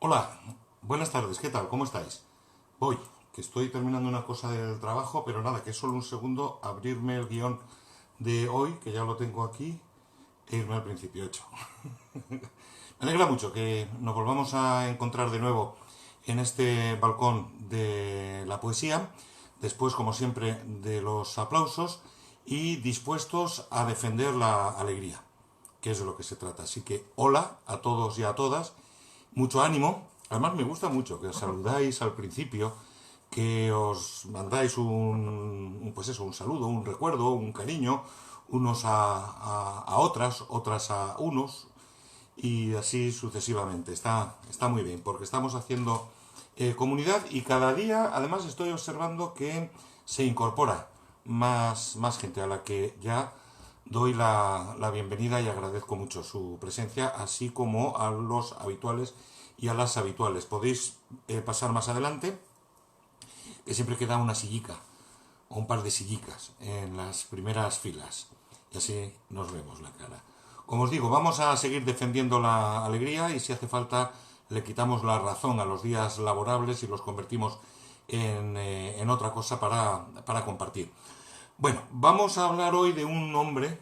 Hola, buenas tardes, ¿qué tal? ¿Cómo estáis? Voy, que estoy terminando una cosa del trabajo, pero nada, que es solo un segundo abrirme el guión de hoy, que ya lo tengo aquí, e irme al principio hecho. Me alegra mucho que nos volvamos a encontrar de nuevo en este balcón de la poesía, después, como siempre, de los aplausos y dispuestos a defender la alegría, que es de lo que se trata. Así que hola a todos y a todas, mucho ánimo. Además me gusta mucho que os saludáis al principio, que os mandáis pues eso, un saludo, un recuerdo, un cariño, unos a otras, otras a unos, y así sucesivamente. Está muy bien, porque estamos haciendo comunidad y cada día, además, estoy observando que se incorpora más gente a la que ya doy la bienvenida y agradezco mucho su presencia, así como a los habituales y a las habituales. Podéis pasar más adelante, que siempre queda una sillica o un par de sillicas en las primeras filas y así nos vemos la cara. Como os digo, vamos a seguir defendiendo la alegría y si hace falta le quitamos la razón a los días laborables y los convertimos en otra cosa para compartir. Bueno, vamos a hablar hoy de un hombre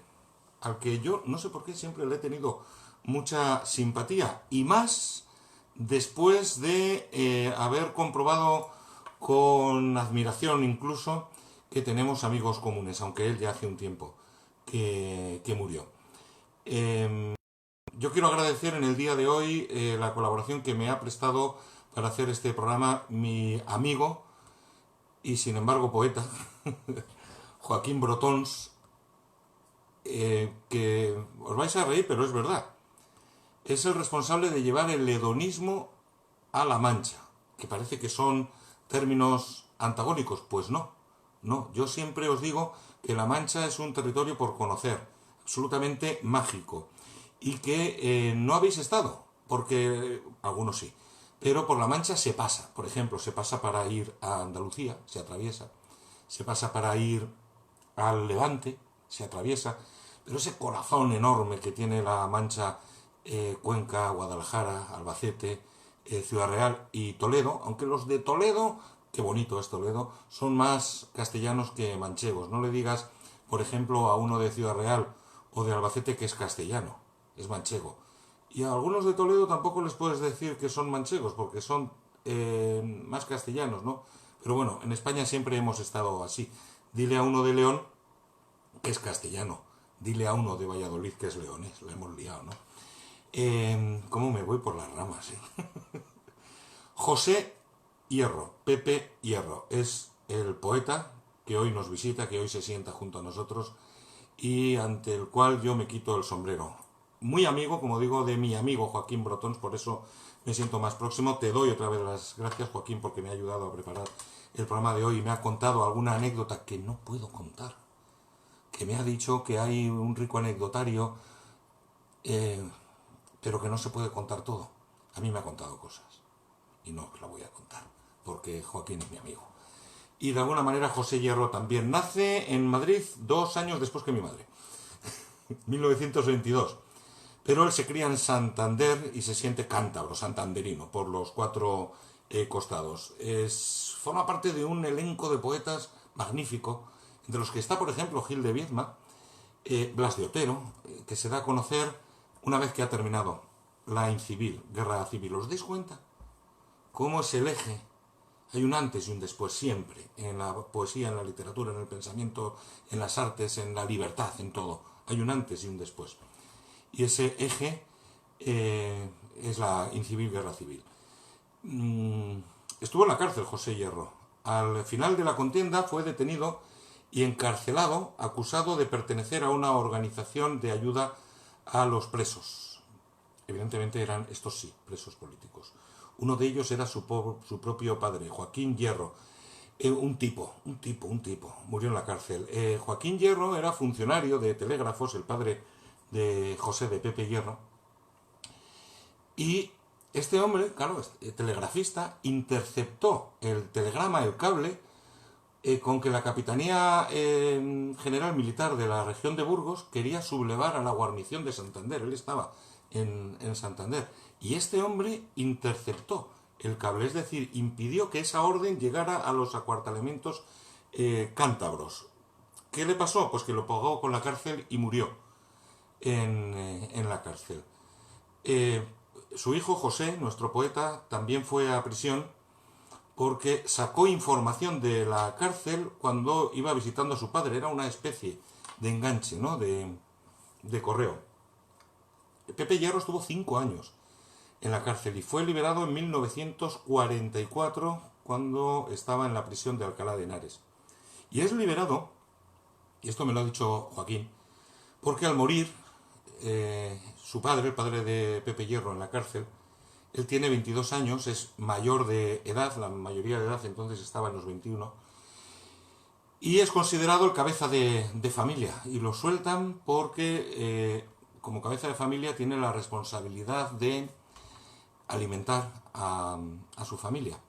al que yo no sé por qué siempre le he tenido mucha simpatía y más después de haber comprobado con admiración incluso que tenemos amigos comunes, aunque él ya hace un tiempo que murió. Yo quiero agradecer en el día de hoy la colaboración que me ha prestado para hacer este programa mi amigo y sin embargo poeta Joaquín Brotons, que os vais a reír, pero es verdad. Es el responsable de llevar el hedonismo a la Mancha, que parece que son términos antagónicos. Pues no, no. Yo siempre os digo que la Mancha es un territorio por conocer, absolutamente mágico, y que no habéis estado, porque algunos sí, pero por la Mancha se pasa. Por ejemplo, se pasa para ir a Andalucía, se atraviesa, se pasa para ir al Levante, se atraviesa, pero ese corazón enorme que tiene la Mancha, Cuenca, Guadalajara, Albacete, Ciudad Real y Toledo, aunque los de Toledo, qué bonito es Toledo, son más castellanos que manchegos. No le digas, por ejemplo, a uno de Ciudad Real o de Albacete que es castellano, es manchego. Y a algunos de Toledo tampoco les puedes decir que son manchegos, porque son más castellanos, ¿no? Pero bueno, en España siempre hemos estado así. Dile a uno de León que es castellano. Dile a uno de Valladolid que es leonés. La hemos liado, ¿no? ¿Cómo me voy por las ramas? José Hierro, Pepe Hierro, es el poeta que hoy nos visita, que hoy se sienta junto a nosotros y ante el cual yo me quito el sombrero. Muy amigo, como digo, de mi amigo Joaquín Brotons, por eso me siento más próximo. Te doy otra vez las gracias, Joaquín, porque me ha ayudado a preparar el programa de hoy y me ha contado alguna anécdota que no puedo contar, que me ha dicho que hay un rico anecdotario, eh, pero que no se puede contar todo. A mí me ha contado cosas y no os la voy a contar, porque Joaquín es mi amigo. Y de alguna manera José Hierro también nace en Madrid 2 años después que mi madre, 1922. Pero él se cría en Santander y se siente cántabro, santanderino, por los cuatro costados. Forma parte de un elenco de poetas magnífico, entre los que está, por ejemplo, Gil de Viedma, Blas de Otero, que se da a conocer una vez que ha terminado la incivil, guerra civil. ¿Os dais cuenta? ¿Cómo es el eje? Hay un antes y un después siempre, en la poesía, en la literatura, en el pensamiento, en las artes, en la libertad, en todo. Hay un antes y un después. Y ese eje es la incivil guerra civil. Estuvo en la cárcel José Hierro. Al final de la contienda fue detenido y encarcelado, acusado de pertenecer a una organización de ayuda a los presos. Evidentemente eran, estos sí, presos políticos. Uno de ellos era su propio padre, Joaquín Hierro. Un tipo. Murió en la cárcel. Joaquín Hierro era funcionario de telégrafos, el padre de José de Pepe Hierro. Y este hombre, claro, telegrafista, interceptó el telegrama, el cable, con que la Capitanía General Militar de la región de Burgos quería sublevar a la guarnición de Santander. Él estaba en Santander. Y este hombre interceptó el cable, es decir, impidió que esa orden llegara a los acuartelamientos cántabros. ¿Qué le pasó? Pues que lo pagó con la cárcel y murió en la cárcel. Eh, Su hijo José, nuestro poeta, también fue a prisión porque sacó información de la cárcel cuando iba visitando a su padre. Era una especie de enganche, ¿no? De correo. Pepe Hierro estuvo 5 años en la cárcel y fue liberado en 1944 cuando estaba en la prisión de Alcalá de Henares. Y es liberado, y esto me lo ha dicho Joaquín, porque al morir su padre, el padre de Pepe Hierro en la cárcel, él tiene 22 años, es mayor de edad, la mayoría de edad entonces estaba en los 21, y es considerado el cabeza de familia, y lo sueltan porque como cabeza de familia tiene la responsabilidad de alimentar a su familia.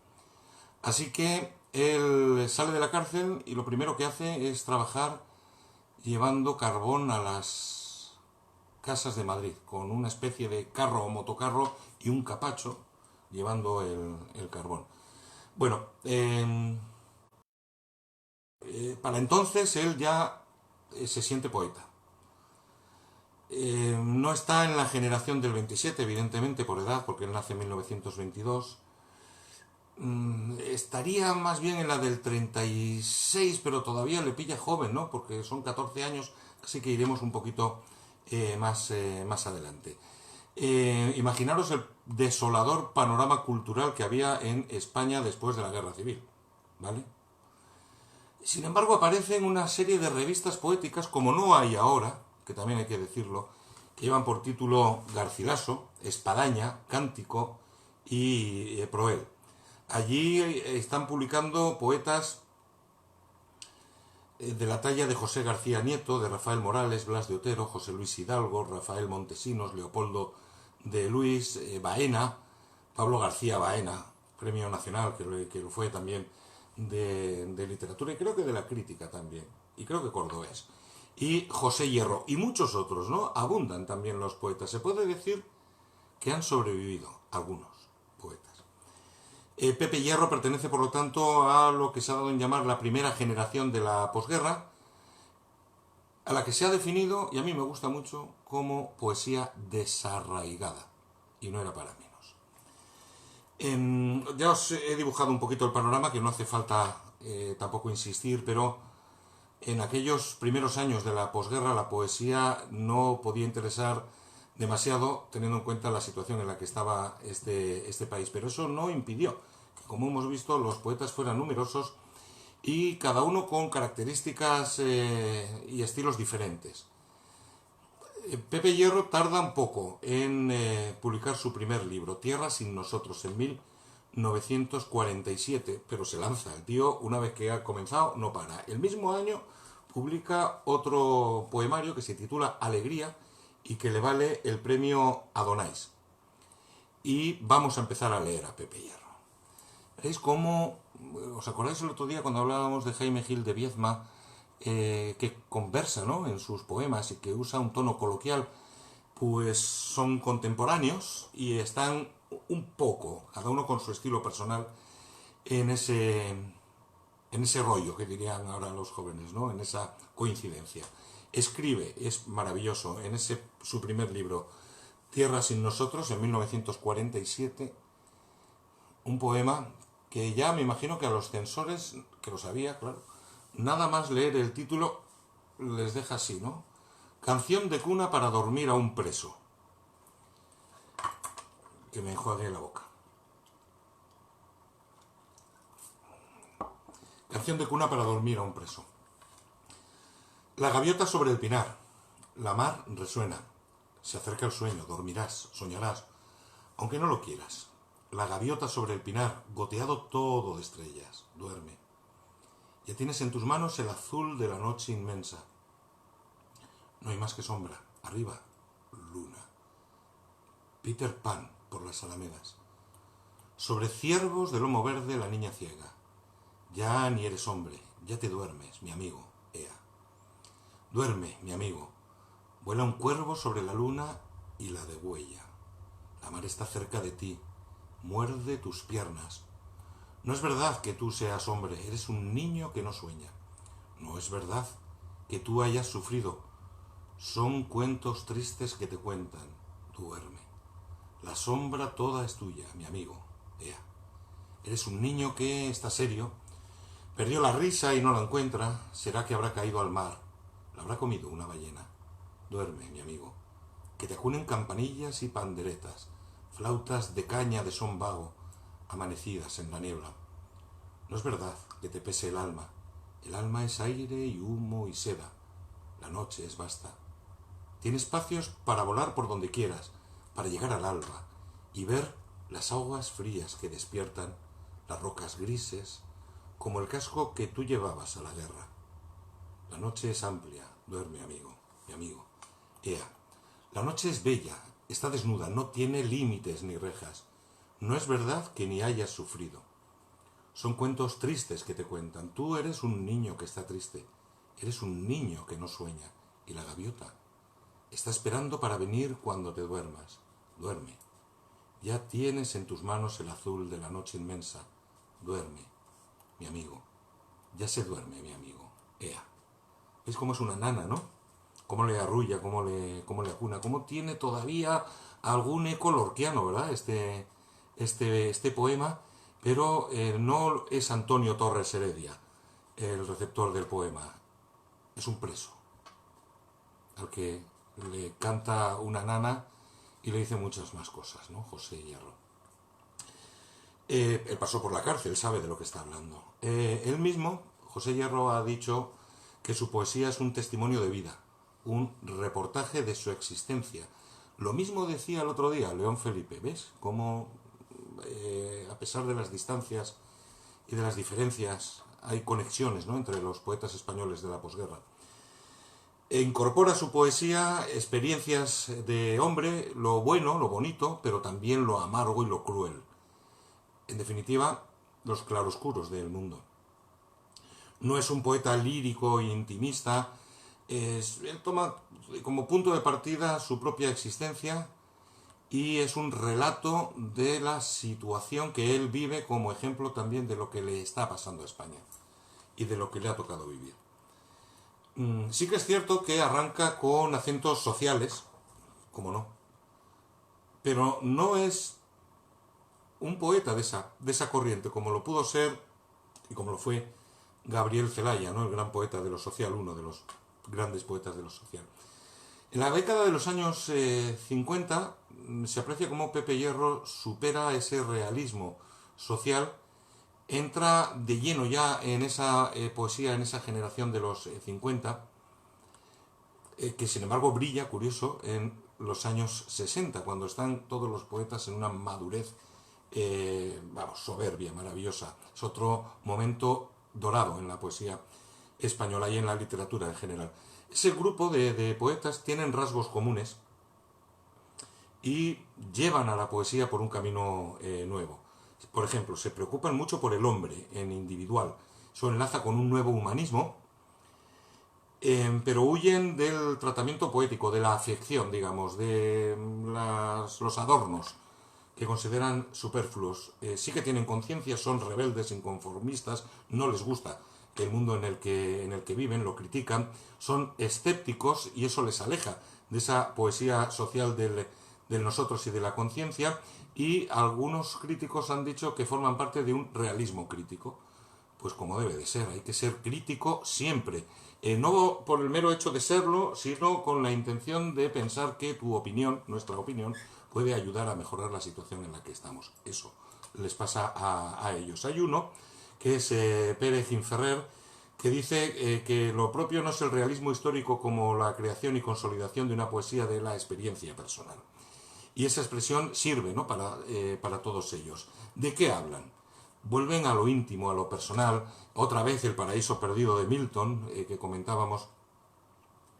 Así que él sale de la cárcel y lo primero que hace es trabajar llevando carbón a las casas de Madrid, con una especie de carro o motocarro y un capacho llevando el carbón. Bueno, para entonces él ya se siente poeta. No está en la generación del 27, evidentemente, por edad, porque él nace en 1922. Estaría más bien en la del 36, pero todavía le pilla joven, ¿no? Porque son 14 años, así que iremos un poquito más adelante. Imaginaros el desolador panorama cultural que había en España después de la Guerra Civil, ¿vale? Sin embargo, aparecen una serie de revistas poéticas, como no hay ahora, que también hay que decirlo, que llevan por título Garcilaso, Espadaña, Cántico y Proel. Allí están publicando poetas de la talla de José García Nieto, de Rafael Morales, Blas de Otero, José Luis Hidalgo, Rafael Montesinos, Leopoldo de Luis, Baena, Pablo García Baena, Premio Nacional, que lo fue también de literatura y creo que de la crítica también, y creo que cordobés, y José Hierro, y muchos otros, ¿no? Abundan también los poetas. Se puede decir que han sobrevivido algunos poetas. Pepe Hierro pertenece, por lo tanto, a lo que se ha dado en llamar la primera generación de la posguerra, a la que se ha definido, y a mí me gusta mucho, como poesía desarraigada. Y no era para menos. Ya os he dibujado un poquito el panorama, que no hace falta tampoco insistir, pero en aquellos primeros años de la posguerra la poesía no podía interesar demasiado, teniendo en cuenta la situación en la que estaba este país. Pero eso no impidió que, como hemos visto, los poetas fueran numerosos y cada uno con características y estilos diferentes. Pepe Hierro tarda un poco en publicar su primer libro, Tierra sin nosotros, en 1947, pero se lanza. El tío, una vez que ha comenzado, no para. El mismo año publica otro poemario que se titula Alegría y que le vale el premio Adonais. Y vamos a empezar a leer a Pepe Hierro. ¿Veis cómo? ¿Os acordáis el otro día cuando hablábamos de Jaime Gil de Viedma, que conversa, ¿no?, en sus poemas y que usa un tono coloquial? Pues son contemporáneos y están un poco, cada uno con su estilo personal, en ese rollo que dirían ahora los jóvenes, ¿no?, en esa coincidencia. Escribe, es maravilloso, en su primer libro, Tierra sin nosotros, en 1947, un poema que ya me imagino que a los censores, que lo sabía, claro, nada más leer el título les deja así, ¿no? Canción de cuna para dormir a un preso. Que me enjuague la boca. Canción de cuna para dormir a un preso. La gaviota sobre el pinar. La mar resuena. Se acerca el sueño, dormirás, soñarás, aunque no lo quieras. La gaviota sobre el pinar, goteado todo de estrellas. Duerme. Ya tienes en tus manos el azul de la noche inmensa. No hay más que sombra. Arriba, luna. Peter Pan por las alamedas. Sobre ciervos de lomo verde la niña ciega. Ya ni eres hombre, ya te duermes, mi amigo, ea. Duerme, mi amigo. Vuela un cuervo sobre la luna y la degüella. La mar está cerca de ti, muerde tus piernas. No es verdad que tú seas hombre, eres un niño que no sueña. No es verdad que tú hayas sufrido. Son cuentos tristes que te cuentan. Duerme. La sombra toda es tuya, mi amigo. Ea. Eres un niño que está serio. Perdió la risa y no la encuentra. Será que habrá caído al mar. La habrá comido una ballena. Duerme, mi amigo. Que te acunen campanillas y panderetas, flautas de caña de son vago, amanecidas en la niebla. No es verdad que te pese el alma. El alma es aire y humo y seda. La noche es vasta. Tiene espacios para volar por donde quieras, para llegar al alba y ver las aguas frías que despiertan, las rocas grises, como el casco que tú llevabas a la guerra. La noche es amplia. Duerme, amigo, mi amigo. Ea. La noche es bella, está desnuda, no tiene límites ni rejas. No es verdad que ni hayas sufrido. Son cuentos tristes que te cuentan. Tú eres un niño que está triste. Eres un niño que no sueña. Y la gaviota está esperando para venir cuando te duermas. Duerme. Ya tienes en tus manos el azul de la noche inmensa. Duerme, mi amigo. Ya se duerme, mi amigo. Ea. ¿Ves cómo es una nana, no? Cómo le arrulla, cómo le acuna, cómo tiene todavía algún eco lorquiano, ¿verdad? Este poema, pero no es Antonio Torres Heredia el receptor del poema, es un preso, al que le canta una nana y le dice muchas más cosas, ¿no? José Hierro. Él pasó por la cárcel, sabe de lo que está hablando. Él mismo, José Hierro, ha dicho que su poesía es un testimonio de vida, un reportaje de su existencia. Lo mismo decía el otro día León Felipe. ¿Ves cómo, a pesar de las distancias y de las diferencias, hay conexiones, ¿no?, entre los poetas españoles de la posguerra? Incorpora a su poesía experiencias de hombre, lo bueno, lo bonito, pero también lo amargo y lo cruel. En definitiva, los claroscuros del mundo. No es un poeta lírico e intimista. Él toma como punto de partida su propia existencia y es un relato de la situación que él vive, como ejemplo también de lo que le está pasando a España y de lo que le ha tocado vivir. Sí que es cierto que arranca con acentos sociales, como no, pero no es un poeta de esa corriente, como lo pudo ser y como lo fue Gabriel Celaya, ¿no?, el gran poeta de lo social, uno de los grandes poetas de lo social. En la década de los años 50 se aprecia cómo Pepe Hierro supera ese realismo social, entra de lleno ya en esa poesía, en esa generación de los 50, que sin embargo brilla, curioso, en los años 60, cuando están todos los poetas en una madurez soberbia, maravillosa. Es otro momento dorado en la poesía española y en la literatura en general. Ese grupo de poetas tienen rasgos comunes y llevan a la poesía por un camino nuevo. Por ejemplo, se preocupan mucho por el hombre en individual. Eso enlaza con un nuevo humanismo, pero huyen del tratamiento poético, de la afección, digamos, de los adornos que consideran superfluos. Sí que tienen conciencia, son rebeldes, inconformistas, no les gusta el mundo en el que viven, lo critican, son escépticos y eso les aleja de esa poesía social del nosotros y de la conciencia, y algunos críticos han dicho que forman parte de un realismo crítico. Pues como debe de ser, hay que ser crítico siempre, no por el mero hecho de serlo, sino con la intención de pensar que tu opinión, nuestra opinión, puede ayudar a mejorar la situación en la que estamos. Eso les pasa a ellos. Hay uno, que es Pérez Inferrer, que dice que lo propio no es el realismo histórico como la creación y consolidación de una poesía de la experiencia personal. Y esa expresión sirve, ¿no?, para todos ellos. ¿De qué hablan? Vuelven a lo íntimo, a lo personal. Otra vez el paraíso perdido de Milton, que comentábamos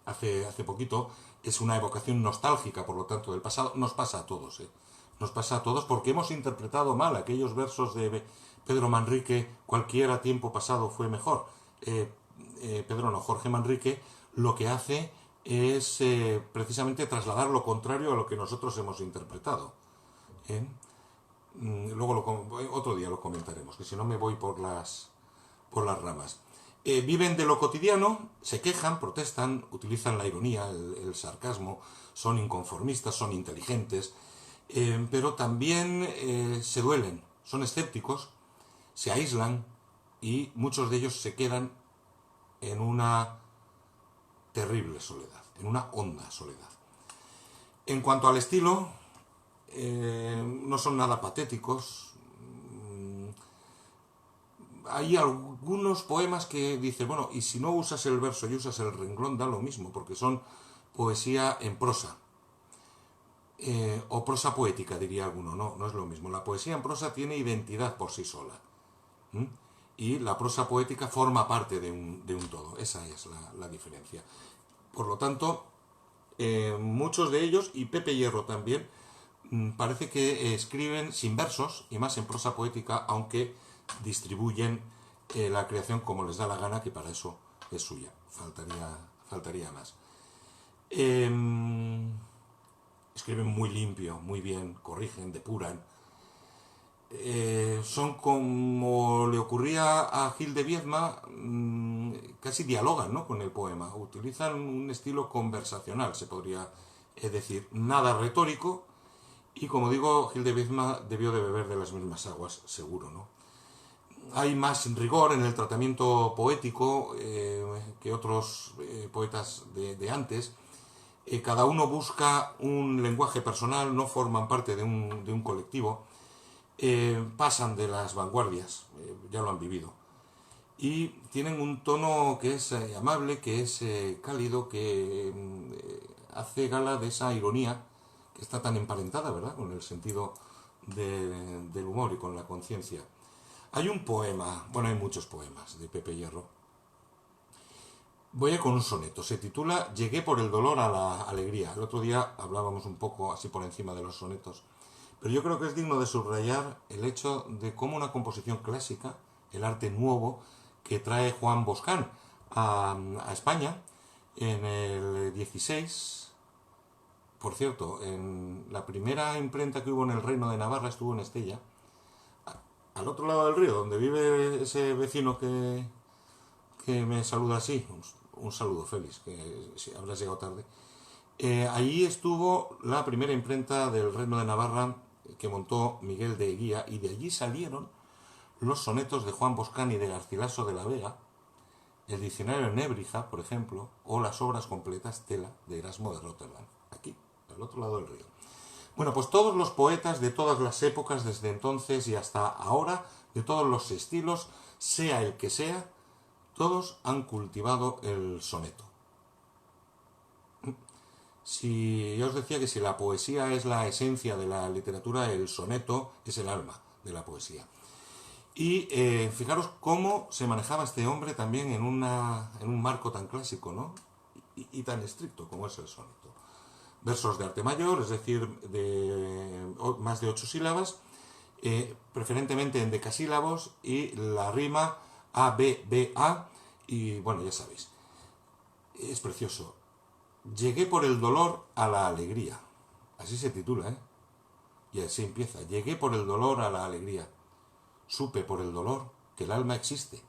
hace poquito, es una evocación nostálgica, por lo tanto, del pasado. Nos pasa a todos, Nos pasa a todos porque hemos interpretado mal aquellos versos de Pedro Manrique: cualquiera tiempo pasado fue mejor. Jorge Manrique lo que hace es precisamente trasladar lo contrario a lo que nosotros hemos interpretado. ¿eh? Luego otro día lo comentaremos, que si no me voy por las ramas. Viven de lo cotidiano, se quejan, protestan, utilizan la ironía, el sarcasmo, son inconformistas, son inteligentes, pero también se duelen, son escépticos, se aíslan y muchos de ellos se quedan en una terrible soledad, en una honda soledad. En cuanto al estilo, no son nada patéticos. Hay algunos poemas que dicen, bueno, y si no usas el verso y usas el renglón, da lo mismo, porque son poesía en prosa. O prosa poética, diría alguno, no es lo mismo. La poesía en prosa tiene identidad por sí sola. Y la prosa poética forma parte de un todo. Esa es la diferencia. Por lo tanto, muchos de ellos, y Pepe Hierro también, parece que escriben sin versos y más en prosa poética, aunque distribuyen la creación como les da la gana, que para eso es suya. Faltaría más. Escriben muy limpio, muy bien, corrigen, depuran. Son como le ocurría a Gil de Viedma, casi dialogan, ¿no?, con el poema. Utilizan un estilo conversacional, se podría decir, nada retórico. Y como digo, Gil de Viedma debió de beber de las mismas aguas, seguro, ¿no? Hay más rigor en el tratamiento poético que otros poetas de antes. Cada uno busca un lenguaje personal, no forman parte de un colectivo. Pasan de las vanguardias, ya lo han vivido. Y tienen un tono que es amable, que es cálido, que hace gala de esa ironía que está tan emparentada, ¿verdad?, con el sentido del humor y con la conciencia. Hay un poema, bueno, hay muchos poemas de Pepe Hierro. Voy a con un soneto, se titula Llegué por el dolor a la alegría. El otro día hablábamos un poco así por encima de los sonetos, pero yo creo que es digno de subrayar el hecho de cómo una composición clásica, el arte nuevo que trae Juan Boscán a España en el 16. Por cierto, en la primera imprenta que hubo en el Reino de Navarra estuvo en Estella, al otro lado del río, donde vive ese vecino que me saluda así. Un saludo, Félix, que si habrás llegado tarde. Allí estuvo la primera imprenta del Reino de Navarra que montó Miguel de Eguía, y de allí salieron los sonetos de Juan Boscán y de Garcilaso de la Vega, el diccionario de Nébrija, por ejemplo, o las obras completas Tela de Erasmo de Rotterdam, aquí, al otro lado del río. Bueno, pues todos los poetas de todas las épocas, desde entonces y hasta ahora, de todos los estilos, sea el que sea, todos han cultivado el soneto. Si ya os decía que si la poesía es la esencia de la literatura, el soneto es el alma de la poesía. Y fijaros cómo se manejaba este hombre también en un marco tan clásico, ¿no?, y tan estricto como es el soneto. Versos de arte mayor, es decir, de más de 8 sílabas, preferentemente en decasílabos, y la rima A, B, B, A, y bueno, ya sabéis. Es precioso. Llegué por el dolor a la alegría. Así se titula, ¿eh? Y así empieza. Llegué por el dolor a la alegría. Supe por el dolor que el alma existe.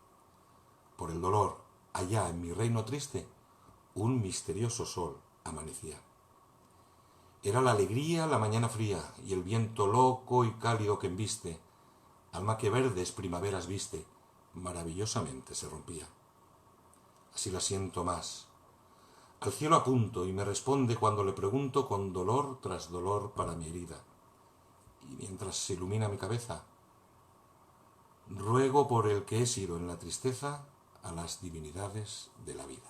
Por el dolor, allá en mi reino triste, un misterioso sol amanecía. Era la alegría la mañana fría y el viento loco y cálido que embiste, alma que verdes primaveras viste, maravillosamente se rompía. Así la siento más. Al cielo apunto y me responde cuando le pregunto con dolor tras dolor para mi herida. Y mientras se ilumina mi cabeza, ruego por el que he sido en la tristeza a las divinidades de la vida.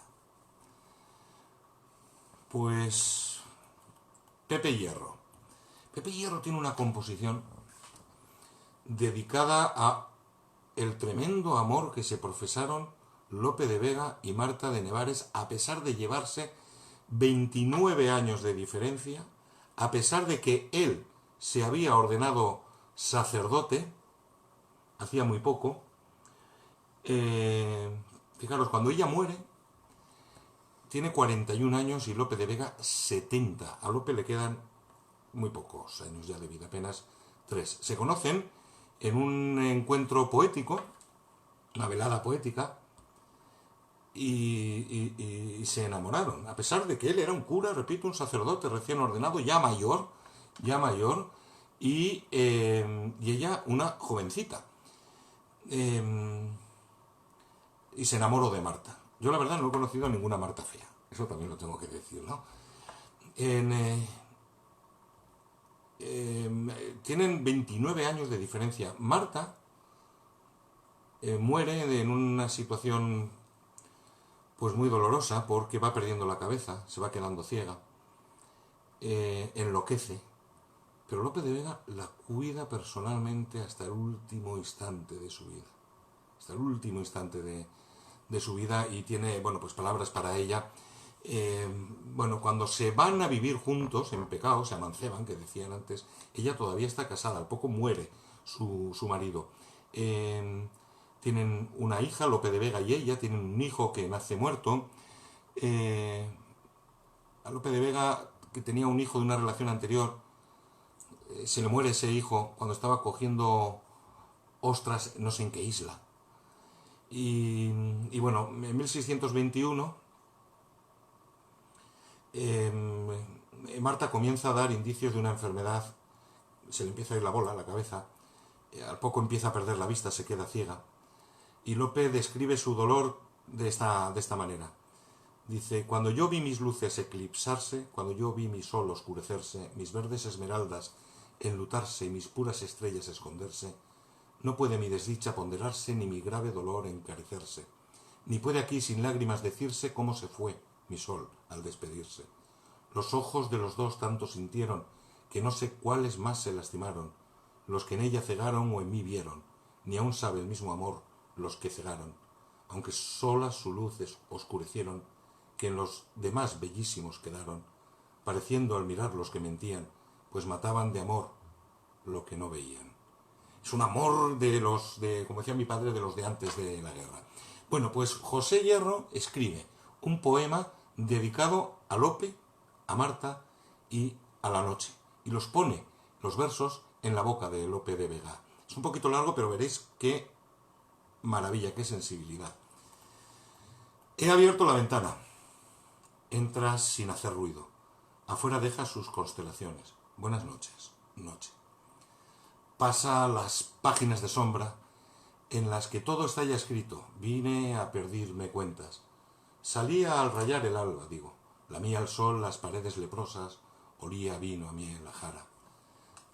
Pues Pepe Hierro. Pepe Hierro tiene una composición dedicada a el tremendo amor que se profesaron Lope de Vega y Marta de Nevares, a pesar de llevarse 29 años de diferencia, a pesar de que él se había ordenado sacerdote hacía muy poco. Fijaros, cuando ella muere, tiene 41 años y Lope de Vega 70. A Lope le quedan muy pocos años ya de vida, apenas 3. Se conocen en un encuentro poético, una velada poética, y se enamoraron, a pesar de que él era un cura, repito, un sacerdote recién ordenado, ya mayor, y ella una jovencita. Y se enamoró de Marta. Yo la verdad no he conocido a ninguna Marta fea, eso también lo tengo que decir, ¿no? Tienen 29 años de diferencia. Marta muere en una situación pues muy dolorosa porque va perdiendo la cabeza, se va quedando ciega, enloquece, pero Lope de Vega la cuida personalmente hasta el último instante de su vida, hasta el último instante de su vida, y tiene, bueno, pues palabras para ella. Cuando se van a vivir juntos en pecado, se amanceban, que decían antes, ella todavía está casada, al poco muere su marido. Tienen una hija, Lope de Vega y ella, tienen un hijo que nace muerto. A Lope de Vega, que tenía un hijo de una relación anterior, se le muere ese hijo cuando estaba cogiendo ostras no sé en qué isla. Y bueno, en 1621 Marta comienza a dar indicios de una enfermedad, se le empieza a ir la bola a la cabeza, al poco empieza a perder la vista, se queda ciega, y Lope describe su dolor de esta manera. Dice: cuando yo vi mis luces eclipsarse, cuando yo vi mi sol oscurecerse, mis verdes esmeraldas enlutarse y mis puras estrellas esconderse, no puede mi desdicha ponderarse, ni mi grave dolor encarecerse, ni puede aquí sin lágrimas decirse cómo se fue mi sol al despedirse. Los ojos de los dos tanto sintieron, que no sé cuáles más se lastimaron, los que en ella cegaron o en mí vieron, ni aun sabe el mismo amor los que cegaron, aunque solas su luz oscurecieron, que en los demás bellísimos quedaron, pareciendo al mirar los que mentían, pues mataban de amor lo que no veían. Es un amor como decía mi padre, de los de antes de la guerra. Bueno, pues José Hierro escribe un poema dedicado a Lope, a Marta y a la noche, y los pone, los versos, en la boca de Lope de Vega. Es un poquito largo, pero veréis qué maravilla, qué sensibilidad. He abierto la ventana. Entras sin hacer ruido. Afuera deja sus constelaciones. Buenas noches. Noche. Pasa las páginas de sombra en las que todo está ya escrito. Vine a pedirme cuentas. Salía al rayar el alba, digo. Lamía al sol las paredes leprosas. Olía vino a miel la jara.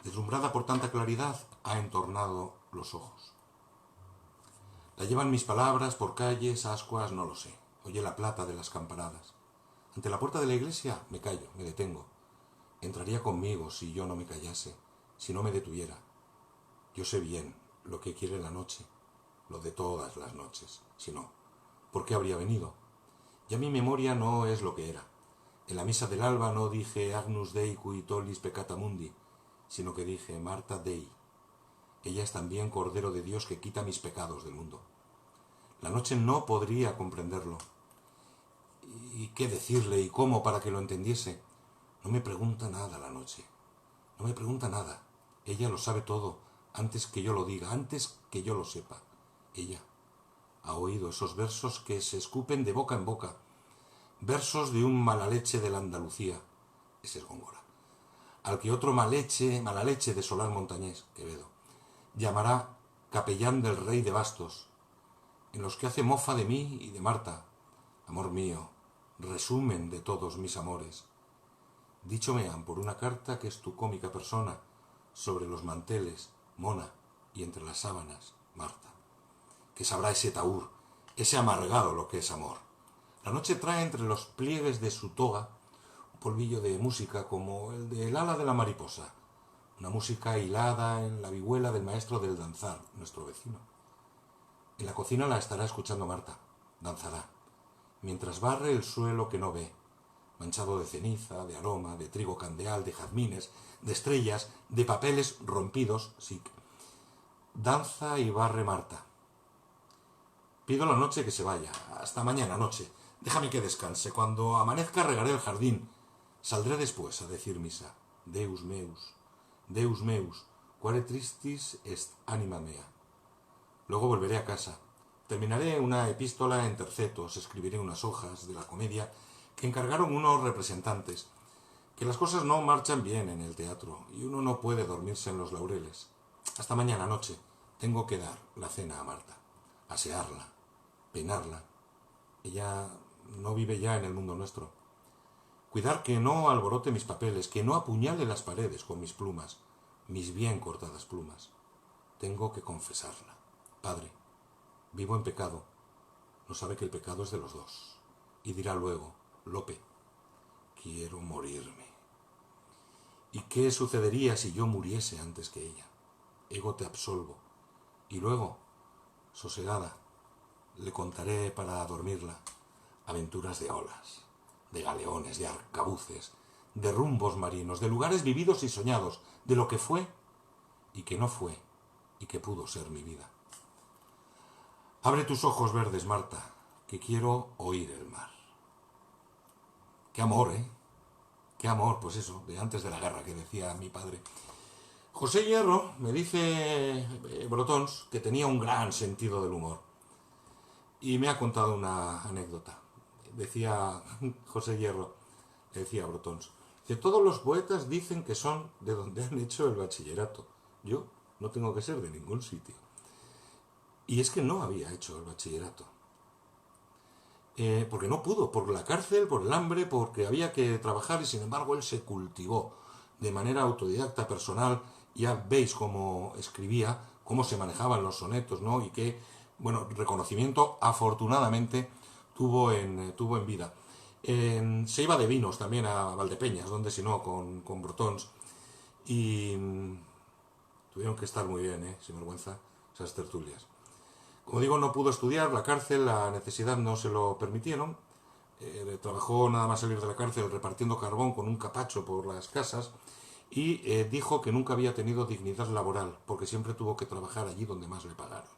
Deslumbrada por tanta claridad, ha entornado los ojos. La llevan mis palabras por calles, ascuas, no lo sé. Oye la plata de las campanadas. Ante la puerta de la iglesia me callo, me detengo. Entraría conmigo si yo no me callase, si no me detuviera. Yo sé bien lo que quiere la noche, lo de todas las noches. Si no, ¿por qué habría venido? Ya mi memoria no es lo que era. En la misa del alba no dije Agnus Dei cui tollis peccata mundi, sino que dije Marta Dei. Ella es también Cordero de Dios que quita mis pecados del mundo. La noche no podría comprenderlo. ¿Y qué decirle y cómo para que lo entendiese? No me pregunta nada la noche. No me pregunta nada. Ella lo sabe todo, antes que yo lo diga, antes que yo lo sepa. Ella ha oído esos versos que se escupen de boca en boca. Versos de un mala leche de la Andalucía. Ese es Góngora. Al que otro mala leche de Solar Montañés, Quevedo, llamará capellán del rey de bastos, en los que hace mofa de mí y de Marta. Amor mío, resumen de todos mis amores. Dicho me han por una carta que es tu cómica persona, sobre los manteles, mona, y entre las sábanas, Marta. Que sabrá ese taúr, ese amargado lo que es amor. La noche trae entre los pliegues de su toga un polvillo de música como el del ala de la mariposa, una música hilada en la vihuela del maestro del danzar, nuestro vecino. En la cocina la estará escuchando Marta, danzará, mientras barre el suelo que no ve, manchado de ceniza, de aroma, de trigo candeal, de jazmines, de estrellas, de papeles rompidos, sí. Danza y barre Marta. Pido la noche que se vaya, hasta mañana noche. Déjame que descanse. Cuando amanezca regaré el jardín. Saldré después a decir misa. Deus meus, quare tristis est anima mea. Luego volveré a casa. Terminaré una epístola en tercetos, escribiré unas hojas de la comedia que encargaron unos representantes. Que las cosas no marchan bien en el teatro y uno no puede dormirse en los laureles. Hasta mañana noche tengo que dar la cena a Marta, asearla, peinarla. Ella no vive ya en el mundo nuestro. Cuidar que no alborote mis papeles, que no apuñale las paredes con mis plumas, mis bien cortadas plumas. Tengo que confesarla. Padre, vivo en pecado. No sabe que el pecado es de los dos. Y dirá luego, Lope, quiero morirme. ¿Y qué sucedería si yo muriese antes que ella? Ego te absolvo. Y luego, sosegada, le contaré para dormirla aventuras de olas, de galeones, de arcabuces, de rumbos marinos, de lugares vividos y soñados, de lo que fue y que no fue y que pudo ser mi vida. Abre tus ojos verdes, Marta, que quiero oír el mar. Qué amor, ¿eh? Qué amor, pues eso, de antes de la guerra, que decía mi padre. José Hierro me dice Brotons que tenía un gran sentido del humor. Y me ha contado una anécdota. Decía José Hierro, le decía a Brotons, que todos los poetas dicen que son de donde han hecho el bachillerato. Yo no tengo que ser de ningún sitio. Y es que no había hecho el bachillerato. Porque no pudo, por la cárcel, por el hambre, porque había que trabajar y sin embargo él se cultivó de manera autodidacta, personal. Ya veis cómo escribía, cómo se manejaban los sonetos, ¿no? Y qué, bueno, reconocimiento afortunadamente tuvo en vida. Se iba de vinos también a Valdepeñas, donde si no, con Brotons. Y tuvieron que estar muy bien, sin vergüenza, esas tertulias. Como digo, no pudo estudiar, la cárcel, la necesidad no se lo permitieron. Trabajó nada más salir de la cárcel repartiendo carbón con un capacho por las casas y dijo que nunca había tenido dignidad laboral porque siempre tuvo que trabajar allí donde más le pagaron.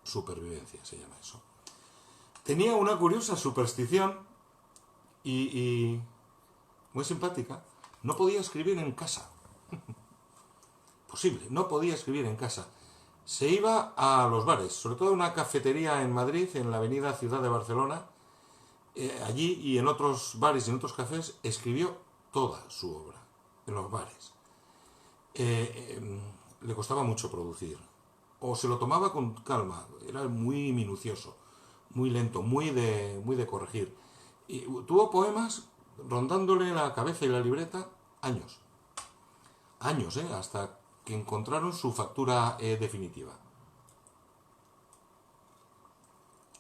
Supervivencia se llama eso. Tenía una curiosa superstición y muy simpática. No podía escribir en casa. Posible, no podía escribir en casa. Se iba a los bares, sobre todo a una cafetería en Madrid, en la avenida Ciudad de Barcelona. Allí y en otros bares y en otros cafés escribió toda su obra, en los bares. Le costaba mucho producir. O se lo tomaba con calma, era muy minucioso, muy lento, muy de corregir. Y tuvo poemas rondándole la cabeza y la libreta años. Años, hasta que encontraron su factura definitiva.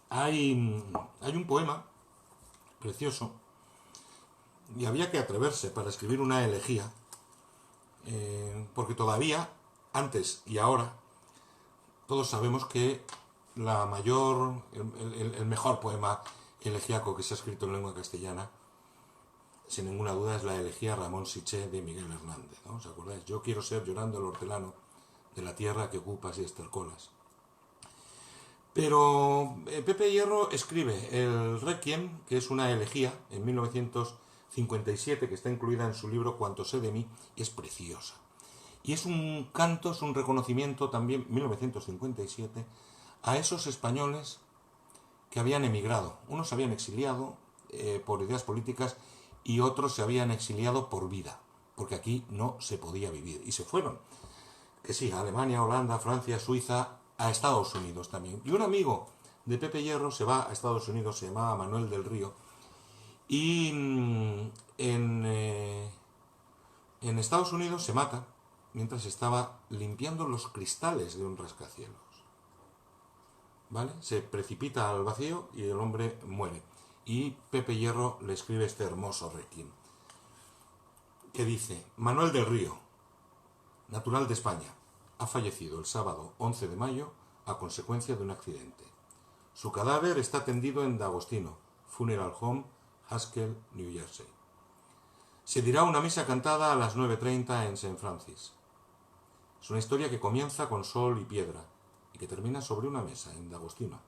Hay un poema precioso y había que atreverse para escribir una elegía, porque todavía, antes y ahora, todos sabemos que el mejor poema elegíaco que se ha escrito en lengua castellana, sin ninguna duda, es la elegía Ramón Siché de Miguel Hernández, ¿no? ¿Os acordáis? Yo quiero ser llorando el hortelano de la tierra que ocupas y estercolas. Pero Pepe Hierro escribe el Requiem, que es una elegía, en 1957, que está incluida en su libro Cuanto sé de mí, y es preciosa. Y es un canto, es un reconocimiento también, 1957, a esos españoles que habían emigrado. Unos se habían exiliado por ideas políticas y otros se habían exiliado por vida, porque aquí no se podía vivir. Y se fueron, que sí, a Alemania, Holanda, Francia, Suiza, a Estados Unidos también. Y un amigo de Pepe Hierro se va a Estados Unidos, se llamaba Manuel del Río, y en Estados Unidos se mata mientras estaba limpiando los cristales de un rascacielos. ¿Vale? Se precipita al vacío y el hombre muere. Y Pepe Hierro le escribe este hermoso requiem, que dice: Manuel del Río, natural de España, ha fallecido el sábado 11 de mayo a consecuencia de un accidente. Su cadáver está tendido en D'Agostino, Funeral Home, Haskell, New Jersey. Se dirá una misa cantada a las 9:30 en St. Francis. Es una historia que comienza con sol y piedra y que termina sobre una mesa en D'Agostino,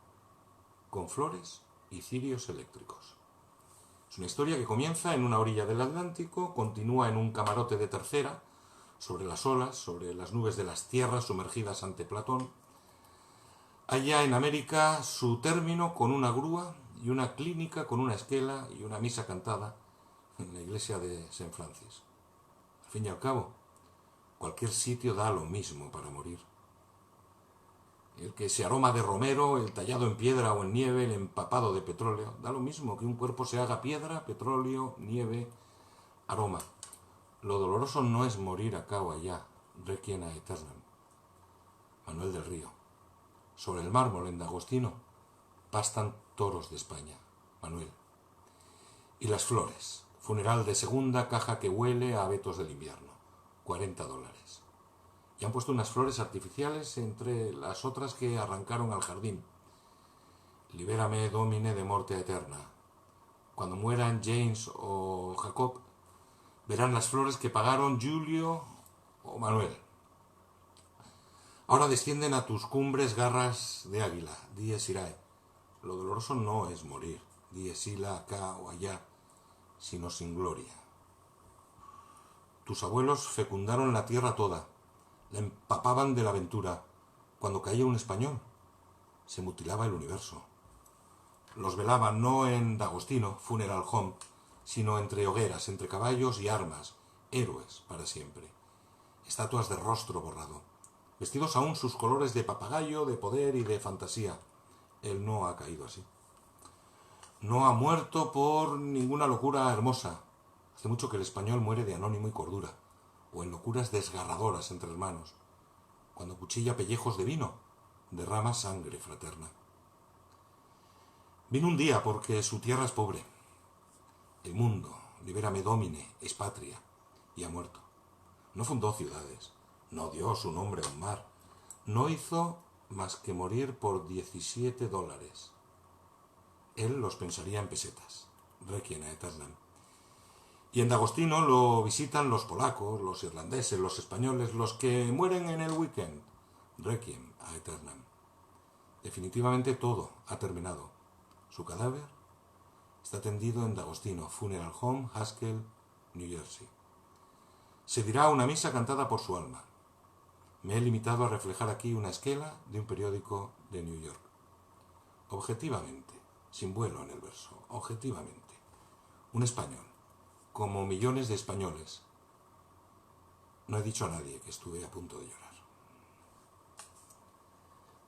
con flores y cirios eléctricos. Es una historia que comienza en una orilla del Atlántico, continúa en un camarote de tercera, sobre las olas, sobre las nubes de las tierras sumergidas ante Platón. Allá en América, su término con una grúa y una clínica con una esquela y una misa cantada en la iglesia de San Francis. Al fin y al cabo, cualquier sitio da lo mismo para morir. El que se aroma de romero, el tallado en piedra o en nieve, el empapado de petróleo, da lo mismo que un cuerpo se haga piedra, petróleo, nieve, aroma. Lo doloroso no es morir acá o allá, requiem aeternam. Manuel del Río. Sobre el mármol en D'Agostino pastan toros de España. Manuel. Y las flores. Funeral de segunda, caja que huele a abetos del invierno. $40. Y han puesto unas flores artificiales entre las otras que arrancaron al jardín. Libérame, Domine, de morte eterna. Cuando mueran James o Jacob, verán las flores que pagaron Julio o Manuel. Ahora descienden a tus cumbres garras de águila, dies irae. Lo doloroso no es morir, dies ila acá o allá, sino sin gloria. Tus abuelos fecundaron la tierra toda, la empapaban de la aventura. Cuando caía un español, se mutilaba el universo. Los velaban no en D'Agostino, Funeral Home, sino entre hogueras, entre caballos y armas, héroes para siempre. Estatuas de rostro borrado, vestidos aún sus colores de papagayo, de poder y de fantasía. Él no ha caído así. No ha muerto por ninguna locura hermosa. Hace mucho que el español muere de anónimo y cordura, o en locuras desgarradoras entre hermanos. Cuando cuchilla pellejos de vino, derrama sangre fraterna. Vino un día porque su tierra es pobre. El mundo, libérame Domine, es patria, y ha muerto. No fundó ciudades, no dio su nombre a un mar, no hizo más que morir por $17. Él los pensaría en pesetas, requiem aeternam. Y en D'Agostino lo visitan los polacos, los irlandeses, los españoles, los que mueren en el weekend, requiem aeternam. Definitivamente todo ha terminado. Su cadáver está tendido en D'Agostino, Funeral Home, Haskell, New Jersey. Se dirá una misa cantada por su alma. Me he limitado a reflejar aquí una esquela de un periódico de New York. Objetivamente, sin vuelo en el verso, objetivamente, un español, como millones de españoles, no he dicho a nadie que estuve a punto de llorar.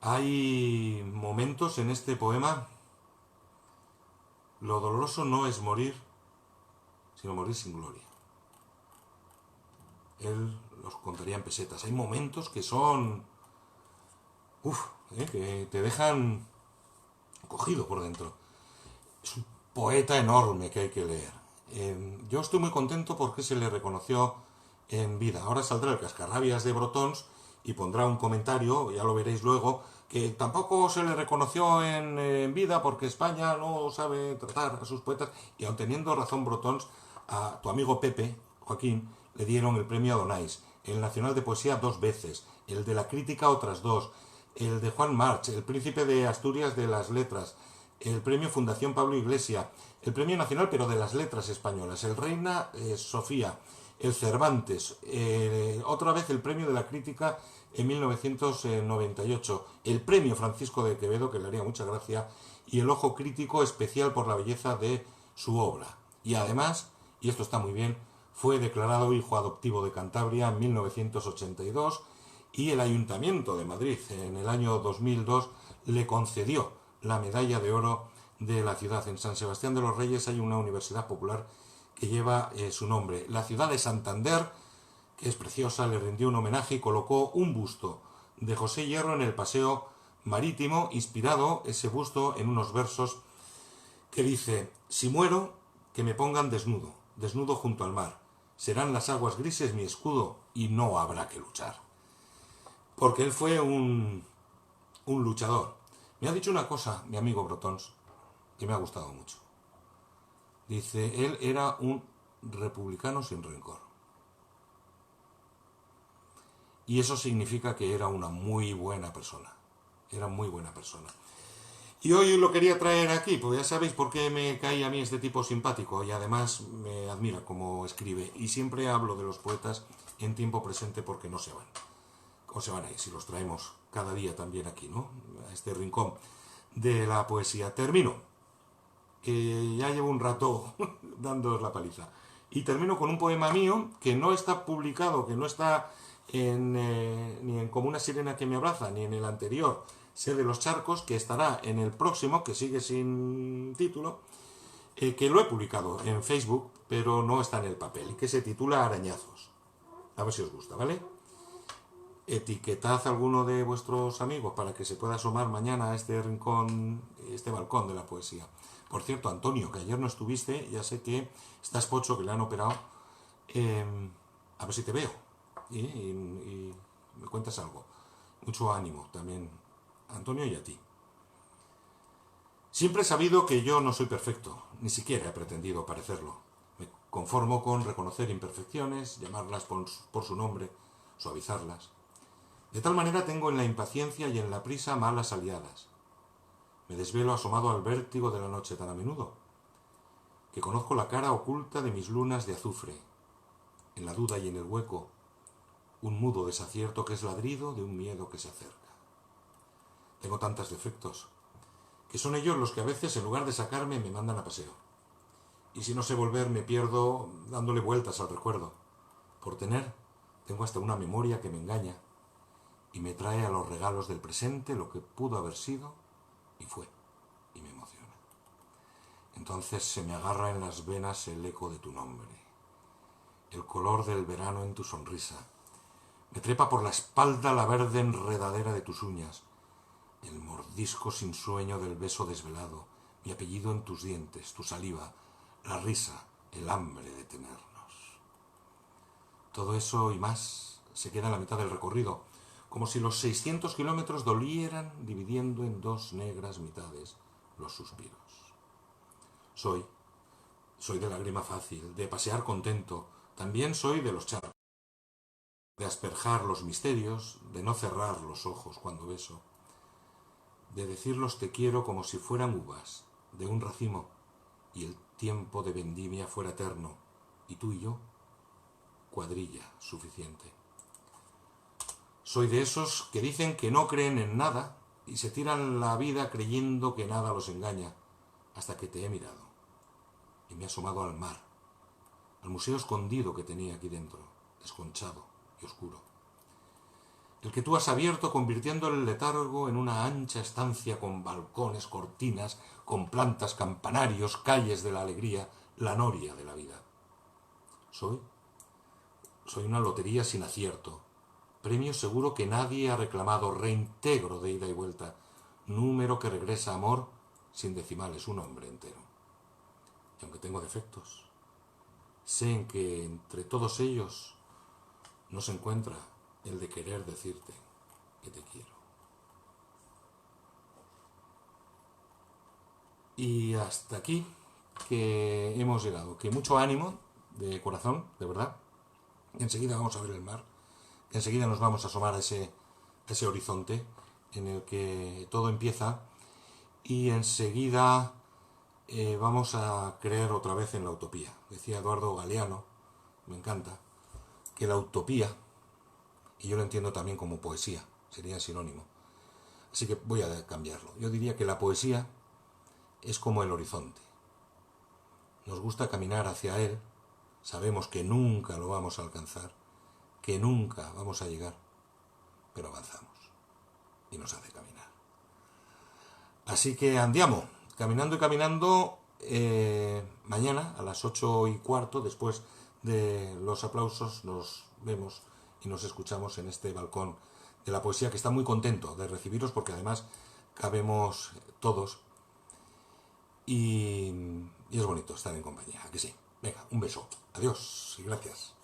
Hay momentos en este poema. Lo doloroso no es morir, sino morir sin gloria. Él los contaría en pesetas. Hay momentos que son... que te dejan cogido por dentro. Es un poeta enorme que hay que leer. Yo estoy muy contento porque se le reconoció en vida. Ahora saldrá el Cascarrabias de Brotons y pondrá un comentario, ya lo veréis luego, que tampoco se le reconoció en vida porque España no sabe tratar a sus poetas, y aun teniendo razón Brotons, a tu amigo Pepe, Joaquín, le dieron el premio Adonais, el Nacional de Poesía 2 veces, el de la Crítica otras 2, el de Juan March, el Príncipe de Asturias de las Letras, el premio Fundación Pablo Iglesias, el premio nacional pero de las letras españolas, el Reina Sofía, el Cervantes, otra vez el premio de la crítica en 1998, el premio Francisco de Quevedo, que le haría mucha gracia, y el ojo crítico especial por la belleza de su obra. Y además, y esto está muy bien, fue declarado hijo adoptivo de Cantabria en 1982 y el Ayuntamiento de Madrid en el año 2002 le concedió la medalla de oro de la ciudad. En San Sebastián de los Reyes hay una universidad popular que lleva su nombre. La ciudad de Santander, que es preciosa, le rindió un homenaje y colocó un busto de José Hierro en el paseo marítimo, inspirado ese busto en unos versos que dice: si muero, que me pongan desnudo, desnudo junto al mar. Serán las aguas grises mi escudo y no habrá que luchar. Porque él fue un luchador. Me ha dicho una cosa mi amigo Brotons que me ha gustado mucho. Dice, él era un republicano sin rencor. Y eso significa que era una muy buena persona. Era muy buena persona. Y hoy lo quería traer aquí, pues ya sabéis por qué me cae a mí este tipo simpático y además me admira cómo escribe. Y siempre hablo de los poetas en tiempo presente porque no se van. ¿Cómo se van a ir si los traemos cada día también aquí, ¿no? A este rincón de la poesía. Termino, que ya llevo un rato dándoos la paliza. Y termino con un poema mío que no está publicado, que no está ni en Como una sirena que me abraza, ni en el anterior, Sé de los charcos, que estará en el próximo, que sigue sin título, que lo he publicado en Facebook, pero no está en el papel, y que se titula Arañazos. A ver si os gusta, ¿vale? Etiquetad a alguno de vuestros amigos para que se pueda asomar mañana a este rincón, este balcón de la poesía. Por cierto, Antonio, que ayer no estuviste, ya sé que estás pocho, que le han operado. A ver si te veo y me cuentas algo. Mucho ánimo también, Antonio, y a ti. Siempre he sabido que yo no soy perfecto, ni siquiera he pretendido parecerlo. Me conformo con reconocer imperfecciones, llamarlas por su nombre, suavizarlas. De tal manera tengo en la impaciencia y en la prisa malas aliadas. Me desvelo asomado al vértigo de la noche tan a menudo, que conozco la cara oculta de mis lunas de azufre, en la duda y en el hueco, un mudo desacierto que es ladrido de un miedo que se acerca. Tengo tantos defectos, que son ellos los que a veces, en lugar de sacarme, me mandan a paseo. Y si no sé volver, me pierdo dándole vueltas al recuerdo. Por tener, tengo hasta una memoria que me engaña y me trae a los regalos del presente lo que pudo haber sido y fue, y me emociona. Entonces se me agarra en las venas el eco de tu nombre, el color del verano en tu sonrisa. Me trepa por la espalda la verde enredadera de tus uñas, el mordisco sin sueño del beso desvelado, mi apellido en tus dientes, tu saliva, la risa, el hambre de tenernos. Todo eso y más se queda en la mitad del recorrido, como si los 600 kilómetros dolieran dividiendo en dos negras mitades los suspiros. Soy de lágrima fácil, de pasear contento, también soy de los charcos, de asperjar los misterios, de no cerrar los ojos cuando beso, de decirlos te quiero como si fueran uvas de un racimo y el tiempo de vendimia fuera eterno, y tú y yo, cuadrilla suficiente. Soy de esos que dicen que no creen en nada y se tiran la vida creyendo que nada los engaña, hasta que te he mirado y me he asomado al mar, al museo escondido que tenía aquí dentro, desconchado y oscuro. El que tú has abierto convirtiendo el letargo en una ancha estancia con balcones, cortinas, con plantas, campanarios, calles de la alegría, la noria de la vida. Soy una lotería sin acierto, premio seguro que nadie ha reclamado, reintegro de ida y vuelta, número que regresa amor sin decimales, un hombre entero. Y aunque tengo defectos, sé en que entre todos ellos no se encuentra el de querer decirte que te quiero. Y hasta aquí que hemos llegado. Que mucho ánimo de corazón, de verdad. Enseguida vamos a ver el mar. Enseguida nos vamos a asomar a ese horizonte en el que todo empieza. Y enseguida vamos a creer otra vez en la utopía. Decía Eduardo Galeano, me encanta, que la utopía, y yo lo entiendo también como poesía, sería sinónimo. Así que voy a cambiarlo. Yo diría que la poesía es como el horizonte. Nos gusta caminar hacia él, sabemos que nunca lo vamos a alcanzar, que nunca vamos a llegar, pero avanzamos y nos hace caminar. Así que andiamo, caminando y caminando, mañana a las 8:15, después de los aplausos, nos vemos y nos escuchamos en este balcón de la poesía, que está muy contento de recibiros porque además cabemos todos y es bonito estar en compañía, ¿a que sí? Venga, un beso, adiós y gracias.